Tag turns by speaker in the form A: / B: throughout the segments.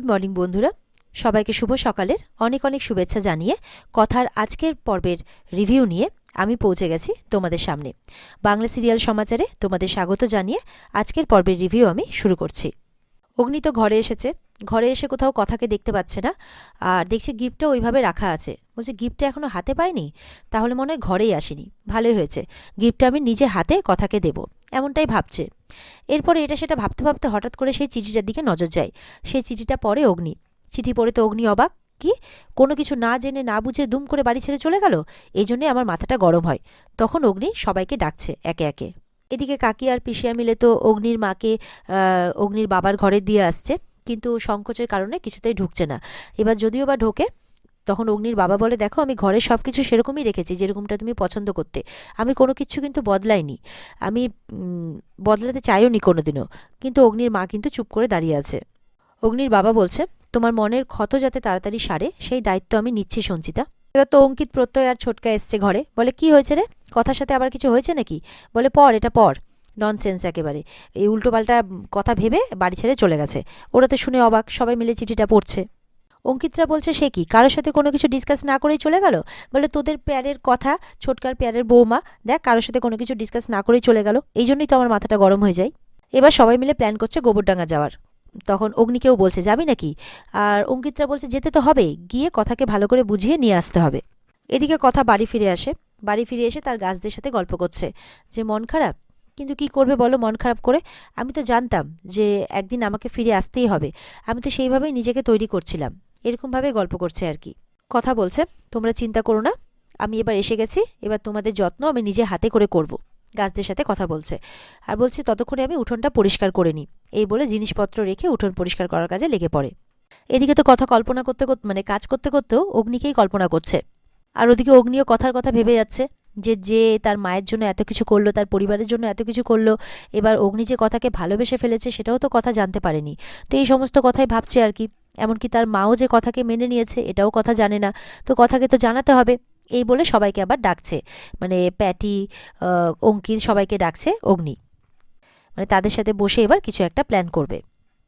A: Morning বন্ধুরা, সবাইকে শুভ সকালের অনেক অনেক শুভেচ্ছা জানিয়ে কথার আজকের পর্বের রিভিউ নিয়ে আমি পৌঁছে গেছি তোমাদের সামনে। বাংলা সিরিয়াল সমাচারে তোমাদের স্বাগত জানিয়ে আজকের পর্বের রিভিউ আমি শুরু করছি। অগ্নি তো ঘরে এসেছে, ঘরে এসে কোথাও কথাকে দেখতে পাচ্ছে না, আর দেখছি গিফটটা ওইভাবে রাখা আছে। বলছে গিফটটা এখনও হাতে পাইনি, তাহলে মনে হয় ঘরেই আসেনি, ভালোই হয়েছে, গিফটটা আমি নিজে হাতে কথাকে দেব, এমনটাই ভাবছে। এরপরে এটা সেটা ভাবতে ভাবতে হঠাৎ করে সেই চিঠিটার দিকে নজর যায়। সেই চিঠিটা পড়ে অগ্নি। চিঠি পড়ে তো অগ্নি অবাক, কি কোনো কিছু না জেনে না বুঝে দুম করে বাড়ি ছেড়ে চলে গেল। এই জন্যে আমার মাথাটা গরম হয়। তখন অগ্নি সবাইকে ডাকছে একে একে। এদিকে কাকি আর পিসিয়া মিলে তো অগ্নির মাকে অগ্নির বাবার ঘরে দিয়ে আসছে, কিন্তু সংকোচের কারণে কিছুতেই ঢুকছে না। এবার যদিও বা ঢোকে, তখন অগ্নির বাবা বলে, দেখো আমি ঘরে সব কিছু সেরকমই রেখেছি যেরকমটা তুমি পছন্দ করতে, আমি কোনো কিছু কিন্তু বদলাইনি, আমি বদলাতে চাইও নি কোনোদিনও। কিন্তু অগ্নির মা কিন্তু চুপ করে দাঁড়িয়ে আছে। অগ্নির বাবা বলছে, তোমার মনের ক্ষত যাতে তাড়াতাড়ি সারে সেই দায়িত্ব আমি নিচ্ছি সঞ্চিতা। এবার তো অঙ্কিত, প্রত্যয় আর ছোটকা এসছে ঘরে। বলে, কি হয়েছে রে, কথার সাথে আবার কিছু হয়েছে নাকি? বলে, পড়, এটা পড়। ননসেন্স একেবারে, এই উল্টোপাল্টা কথা ভেবে বাড়ি ছেড়ে চলে গেছে। ওরা তো শুনে অবাক, সবাই মিলে চিঠিটা পড়ছে। অঙ্কিতরা বলছে, সে কি, কারোর সাথে কোনো কিছু ডিসকাস না করেই চলে গেল? বলে, তোদের প্যারের কথা, ছোটকার প্যারের বৌমা, দেখ কারোর সাথে কোনো কিছু ডিসকাস না করেই চলে গেল, এই জন্যই তো আমার মাথাটা গরম হয়ে যায়। এবার সবাই মিলে প্ল্যান করছে গোবরডাঙ্গা যাওয়ার। তখন অগ্নিকেও বলছে, যাবি নাকি? আর অঙ্কিতরা বলছে, যেতে তো হবে, গিয়ে কথাকে ভালো করে বুঝিয়ে নিয়ে আসতে হবে। এদিকে কথা বাড়ি ফিরে আসে। বাড়ি ফিরে এসে তার গাছদের সাথে গল্প করছে যে মন খারাপ, কিন্তু কি করবে বলো মন খারাপ করে? আমি তো জানতাম যে একদিন আমাকে ফিরে আসতেই হবে, আমি তো সেইভাবেই নিজেকে তৈরি করছিলাম। এরকমভাবে গল্প করছে আর কি। কথা বলছে, তোমরা চিন্তা করো না, আমি এবার এসে গেছি, এবার তোমাদের যত্ন আমি নিজে হাতে করে করব। গাছদের সাথে কথা বলছে আর বলছে, ততক্ষণে আমি উঠোনটা পরিষ্কার করে নিই। এই বলে জিনিসপত্র রেখে উঠোন পরিষ্কার করার কাজে লেগে পড়ে। এদিকে তো কথা কল্পনা করতে করতে, মানে কাজ করতে করতেও অগ্নিকেই কল্পনা করছে। আর ওদিকে অগ্নিও কথার কথা ভেবে যাচ্ছে যে যে তার মায়ের জন্য এত কিছু করলো, তার পরিবারের জন্য এত কিছু করলো, এবার অগ্নি যে কথাকে ভালোবেসে ফেলেছে সেটাও তো কথা জানতে পারেনি। তো এই সমস্ত কথাই ভাবছে আর কি। এমনকি তার মাও যে কথাকে মেনে নিয়েছে এটাও কথা জানে না, তো কথাকে তো জানাতে হবে। এই বলে সবাইকে আবার ডাকছে, মানে প্যাটি, অঙ্কিত, সবাইকে ডাকছে অগ্নি, মানে তাদের সাথে বসে এবার কিছু একটা প্ল্যান করবে।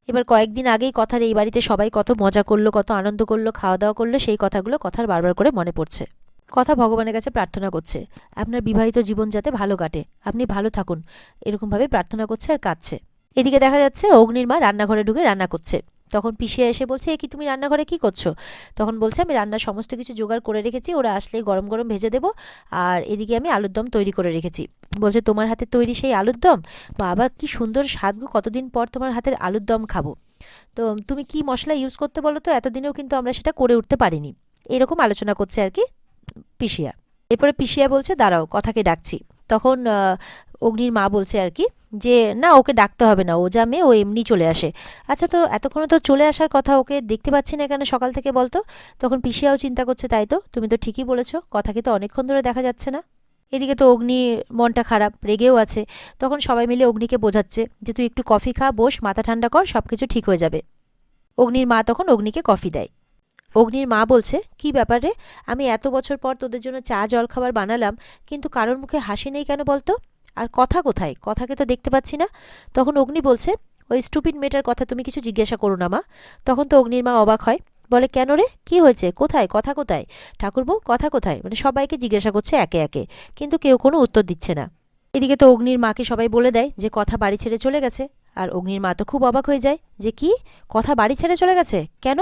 A: এবার কয়েকদিন আগেই কথার এই বাড়িতে সবাই কত মজা করলো, কত আনন্দ করলো, খাওয়া দাওয়া করলো, সেই কথাগুলো কথার বারবার করে মনে পড়ছে। কথা ভগবানের কাছে প্রার্থনা করছে আপনার বিবাহিত জীবন যাতে ভালো কাটে, আপনি ভালো থাকুন, এরকমভাবে প্রার্থনা করছে আর কাঁদছে। এদিকে দেখা যাচ্ছে অগ্নির মা রান্নাঘরে ঢুকে রান্না করছে। তখন পিসিয়া এসে বলছে, এ কি তুমি রান্নাঘরে কি করছো? তখন বলছে, আমি রান্নার সমস্ত কিছু জোগাড় করে রেখেছি, ওরা আসলেই গরম গরম ভেজে দেবো। আর এদিকে আমি আলুর দম তৈরি করে রেখেছি। বলছে, তোমার হাতে তৈরি সেই আলুর দম, বাবা কি সুন্দর স্বাদ গো, কতদিন পর তোমার হাতের আলুর দম খাবো। তো তুমি কি মশলা ইউজ করতে বলো তো, এতদিনেও কিন্তু আমরা সেটা করে উঠতে পারিনি। এরকম আলোচনা করছে আর কি পিসিয়া। এরপরে পিসিয়া বলছে, দাঁড়াও কথাকে ডাকছি। তখন অগ্নির মা বলছে আর কি যে না, ওকে ডাকতে হবে না, ও যা মেয়ে ও এমনি চলে আসে। আচ্ছা, তো এতক্ষণে তো চলে আসার কথা, ওকে দেখতে পাচ্ছি না কেন সকাল থেকে বলতো? তখন পিসিয়াও চিন্তা করছে, তাই তো, তুমি তো ঠিকই বলেছো, কথাকে তো অনেকক্ষণ ধরে দেখা যাচ্ছে না। এদিকে তো অগ্নি মনটা খারাপ, রেগেও আছে। তখন সবাই মিলে অগ্নিকে বোঝাচ্ছে যে তুই একটু কফি খা, বস, মাথা ঠান্ডা কর, সব কিছু ঠিক হয়ে যাবে। অগ্নির মা তখন অগ্নিকে কফি দেয়। অগ্নির মা বলছে, কি ব্যাপার রে, আমি এত বছর পর তোদের জন্য চা জল খাবার বানালাম, কিন্তু কারোর মুখে হাসি নেই কেন বলতো? আর কথা কোথায়, কথাকে তো দেখতে পাচ্ছি না। তখন অগ্নি বলছে, ওই স্টুপিড মেয়েটার কথা তুমি কিছু জিজ্ঞাসা করো না মা। তখন তো অগ্নির মা অবাক হয়, বলে, কেন রে, কি হয়েছে, কোথায় কথা কোথায়, ঠাকুরবউ কথা কোথায়? মানে সবাইকে জিজ্ঞাসা করছে একে একে, কিন্তু কেউ কোনো উত্তর দিচ্ছে না। এদিকে তো অগ্নির মাকে সবাই বলে দেয় যে কথা বাড়ি ছেড়ে চলে গেছে। আর অগ্নির মা তো খুব অবাক হয়ে যায় যে কি, কথা বাড়ি ছেড়ে চলে গেছে কেন?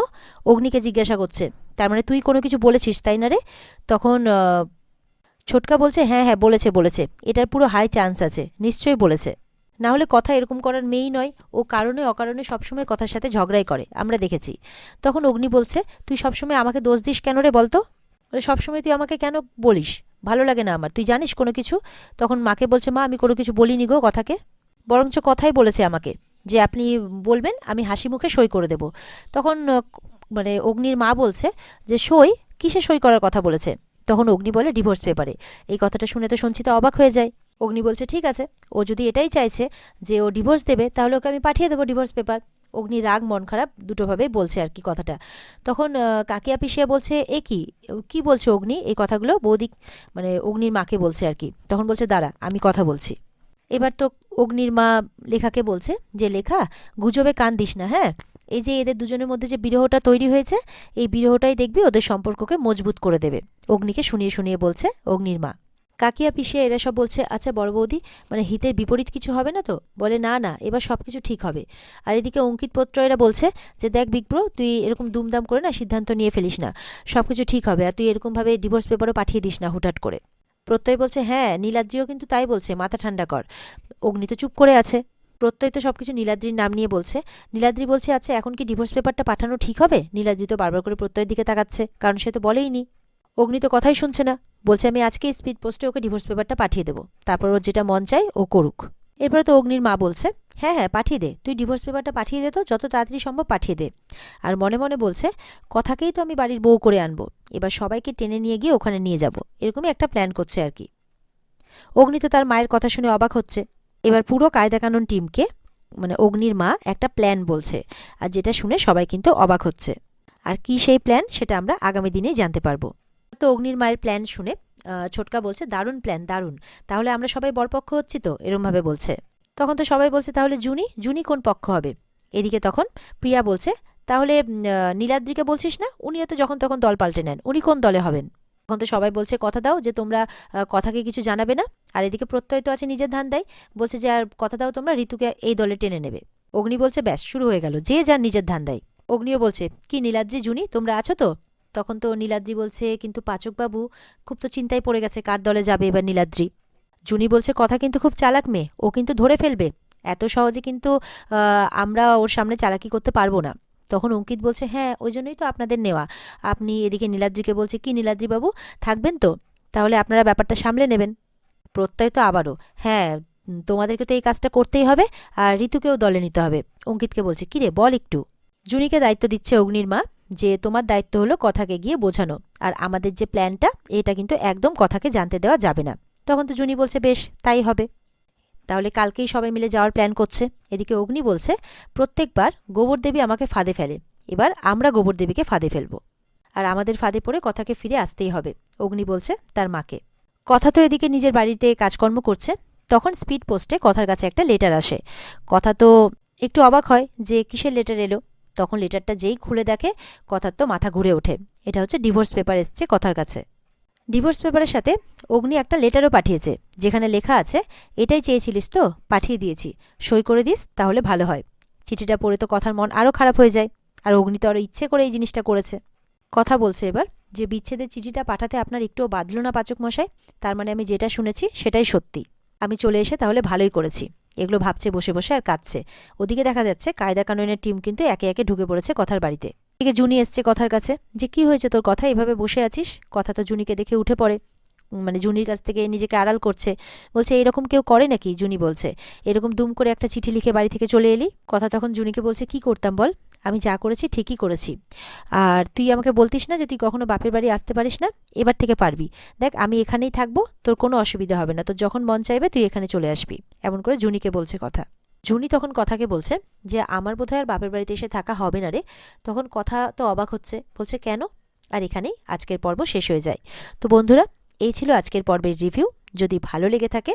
A: অগ্নিকে জিজ্ঞাসা করছে, তার মানে তুই কোনো কিছু বলেছিস তাই না রে? তখন ছোটকা বলছে, হ্যাঁ হ্যাঁ বলেছে বলেছে, এটার পুরো হাই চান্স আছে, নিশ্চয়ই বলেছে, না হলে কথা এরকম করার মেয়েই নয়, ও কারণে অকারণে সবসময় কথার সাথে ঝগড়াই করে, আমরা দেখেছি। তখন অগ্নি বলছে, তুই সবসময় আমাকে দোষ দিস কেন রে বলতো? বলে, সবসময় তুই আমাকে কেন বলিস, ভালো লাগে না আমার, তুই জানিস কোনো কিছু? তখন মাকে বলছে, মা আমি কোনো কিছু বলিনি গো কথাকে, বরঞ্চ কথাই বলেছে আমাকে যে আপনি বলবেন, আমি হাসি মুখে সই করে দেব। তখন মানে অগ্নির মা বলছে যে সই, কিসে সই করার কথা বলেছে? তখন অগ্নি বলে, ডিভোর্স পেপারে। এই কথাটা শুনে তো সঞ্চিতা অবাক হয়ে যায়। অগ্নি বলছে, ঠিক আছে, ও যদি এটাই চাইছে যে ও ডিভোর্স দেবে, তাহলে ওকে আমি পাঠিয়ে দেবো ডিভোর্স পেপার। অগ্নি রাগ মন খারাপ দুটোভাবেই বলছে আর কি কথাটা। তখন কাকিয়া পিসিয়া বলছে, এ কি, কি বলছে অগ্নি এই কথাগুলো বৌদি, মানে অগ্নির মাকে বলছে আর কি। তখন বলছে, দাঁড়া আমি কথা বলছি। এবার তো অগ্নির মা লেখাকে বলছে যে, লেখা গুজবে কান দিস না, হ্যাঁ, এই যে এদের দুজনের মধ্যে যে বিরহটা তৈরি হয়েছে, এই বিরহটাই দেখবি ওদের সম্পর্ককে মজবুত করে দেবে। অগ্নিকে শুনিয়ে শুনিয়ে বলছে অগ্নির মা। কাকিয়া পিসিয়া এরা সব বলছে, আচ্ছা বড় বৌদি, মানে হিতের বিপরীত কিছু হবে না তো? বলে না না, এবার সব কিছু ঠিক হবে। আর এদিকে অঙ্কিত পুত্র এরা বলছে যে দেখ বিপ্র, তুই এরকম দুমদাম করে না সিদ্ধান্ত নিয়ে ফেলিস না, সব কিছু ঠিক হবে। আর তুই এরকমভাবে ডিভোর্স পেপারও পাঠিয়ে দিস না হুটহাট করে। প্রত্যয় বলছে হ্যাঁ, নীলাদ্রিও কিন্তু তাই বলছে, মাথা ঠান্ডা কর। অগ্নি তো চুপ করে আছে। প্রত্যয় তো সবকিছু নীলাদ্রির নাম নিয়ে বলছে। নীলাদ্রি বলছে আচ্ছা এখন কি ডিভোর্স পেপারটা পাঠানো ঠিক হবে? নীলাদ্রি তো বারবার করে প্রত্যয়ের দিকে তাকাচ্ছে, কারণ সে তো বলেইনি। অগ্নি তো কথাই শুনছে না, বলছে আমি আজকেই স্পিড পোস্টে ওকে ডিভোর্স পেপারটা পাঠিয়ে দেবো, তারপর ওর যেটা মন চায় ও করুক। এরপরে তো অগ্নির মা বলছে হ্যাঁ হ্যাঁ পাঠিয়ে দে, তুই ডিভোর্স পেপারটা পাঠিয়ে দে, তো যত তাড়াতাড়ি সম্ভব পাঠিয়ে দে। আর মনে মনে বলছে কথাকেই তো আমি বাড়ির বউ করে আনবো, এবার সবাইকে টেনে নিয়ে গিয়ে ওখানে নিয়ে যাব, এরকমই একটা প্ল্যান করছে আর কি। অগ্নি তো তার মায়ের কথা শুনে অবাক হচ্ছে। এবার পুরো কায়দাকানুন টিমকে মানে অগ্নির মা একটা প্ল্যান বলছে, আর যেটা শুনে সবাই কিন্তু অবাক হচ্ছে। আর কি সেই প্ল্যান সেটা আমরা আগামী দিনেই জানতে পারবো। তো অগ্নির মায়ের প্ল্যান শুনে ছোটকা বলছে দারুণ প্ল্যান, দারুণ, তাহলে আমরা সবাই বরপক্ষ হচ্ছি তো, এরমভাবে বলছে। তখন তো সবাই বলছে তাহলে জুনি, জুনি কোন পক্ষ হবে? এদিকে তখন প্রিয়া বলছে তাহলে নীলাদ্রিকে বলছিস না, উনিও তো যখন তখন দল পাল্টে নেন, উনি কোন দলে হবেন? তখন তো সবাই বলছে কথা দাও যে তোমরা কথাকে কিছু জানাবে না। আর এদিকে প্রত্যয় তো আছে নিজের ধান্দায়, বলছে যে আর কথা দাও তোমরা ঋতুকে এই দলে টেনে নেবে। অগ্নি বলছে ব্যাস শুরু হয়ে গেল, যে যার নিজের ধান্দায়। অগ্নিও বলছে কি নীলাদ্রি জুনি তোমরা আছো তো? তখন তো নীলাদ্রি বলছে কিন্তু পাচকবাবু খুব তো চিন্তায় পড়ে গেছে কার দলে যাবে এবার নীলাদ্রি। জুনি বলছে কথা কিন্তু খুব চালাক মেয়ে, ও কিন্তু ধরে ফেলবে, এত সহজে কিন্তু আমরা ওর সামনে চালাকি করতে পারবো না। তখন অঙ্কিত বলছে হ্যাঁ ওই জন্যই তো আপনাদের নেওয়া। আপনি এদিকে নীলাদ্রিকে বলছে কি নীলাদ্রি বাবু থাকবেন তো, তাহলে আপনারা ব্যাপারটা সামলে নেবেন। প্রত্যয় তো আবারও হ্যাঁ, তোমাদেরকে তো এই কাজটা করতেই হবে, আর ঋতুকেও দলে নিতে হবে। অঙ্কিতকে বলছে কি রে বল একটু। জুনিকে দায়িত্ব দিচ্ছে অগ্নির মা যে তোমার দায়িত্ব হলো কথাকে গিয়ে বোঝানো, আর আমাদের যে প্ল্যানটা এটা কিন্তু একদম কথাকে জানতে দেওয়া যাবে না। তখন তো জুনি বলছে বেশ তাই হবে, তাহলে কালকেই সবাই মিলে যাওয়ার প্ল্যান করছে। এদিকে অগ্নি বলছে প্রত্যেকবার গোবর দেবী আমাকে ফাঁদে ফেলে, এবার আমরা গোবর দেবীকে ফাঁদে ফেলবো, আর আমাদের ফাঁদে পড়ে কথাকে ফিরে আসতেই হবে। অগ্নি বলছে তার মাকে। কথা তো এদিকে নিজের বাড়িতে কাজকর্ম করছে, তখন স্পিড পোস্টে কথার কাছে একটা লেটার আসে। কথা তো একটু অবাক হয় যে কিসের লেটার এলো। তখন লেটারটা যেই খুলে দেখে কথার তো মাথা ঘুরে ওঠে, এটা হচ্ছে ডিভোর্স পেপার এসছে কথার কাছে। ডিভোর্স পেপারের সাথে অগ্নি একটা লেটারও পাঠিয়েছে, যেখানে লেখা আছে এটাই চেয়েছিলিস তো, পাঠিয়ে দিয়েছি, সই করে দিস তাহলে ভালো হয়। চিঠিটা পড়ে তো কথার মন আরও খারাপ হয়ে যায়, আর অগ্নি তো আরও ইচ্ছে করে এই জিনিসটা করেছে। কথা বলছে এবার যে বিচ্ছেদের চিঠিটা পাঠাতে আপনার একটুও বাধল না পাচক মশাই? তার মানে আমি যেটা শুনেছি সেটাই সত্যি, আমি চলে এসে তাহলে ভালোই করেছি। এগুলো ভাবছে বসে বসে আর কাঁদছে। ওদিকে দেখা যাচ্ছে কায়দা কানুনের টিম কিন্তু একে একে ঢুকে পড়েছে কথার বাড়িতে। এদিকে জুনি এসছে কথার কাছে যে কি হয়েছে তোর, কথা এভাবে বসে আছিস? কথা তো জুনিকে দেখে উঠে পড়ে, মানে জুনির কাছ থেকে নিজেকে আড়াল করছে। বলছে এরকম কেউ করে নাকি? জুনি বলছে এরকম দুম করে একটা চিঠি লিখে বাড়ি থেকে চলে এলি। কথা তখন জুনিকে বলছে কি করতাম বল, আমি যা করেছি ঠিকই করেছি। আর তুই আমাকে বলতিস না যে তুই কখনো বাপের বাড়ি আসতে পারিস না, এবার থেকে পারবি। দেখ আমি এখানেই থাকবো, তোর কোনো অসুবিধা হবে না, তোর যখন মন চাইবে তুই এখানে চলে আসবি, এমন করে জুনিকে বলছে কথা। জুনি তখন কথাকে বলছে যে আমার বোধহয় আর বাপের বাড়িতে এসে থাকা হবে না রে। তখন কথা তো অবাক হচ্ছে, বলছে কেন? আর এখানেই আজকের পর্ব শেষ হয়ে যায়। তো বন্ধুরা, এই ছিল আজকের পর্বের রিভিউ। যদি ভালো লেগে থাকে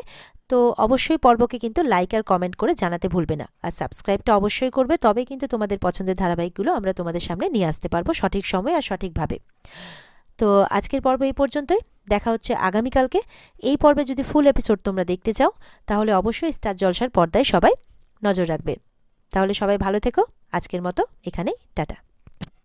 A: তো অবশ্যই পর্বকে কিন্তু লাইক আর কমেন্ট করে জানাতে ভুলবে না, আর সাবস্ক্রাইবটা অবশ্যই করবে, তবে কিন্তু তোমাদের পছন্দের ধারাবাহিকগুলো আমরা তোমাদের সামনে নিয়ে আসতে পারবো সঠিক সময় আর সঠিকভাবে। তো আজকের পর্ব এই পর্যন্তই, দেখা হচ্ছে আগামীকালকে। এই পর্বে যদি ফুল এপিসোড তোমরা দেখতে চাও তাহলে অবশ্যই স্টার জলসার পর্দায় সবাই নজর রাখবে। তাহলে সবাই ভালো থেকো, আজকের মতো এখানেই টাটা।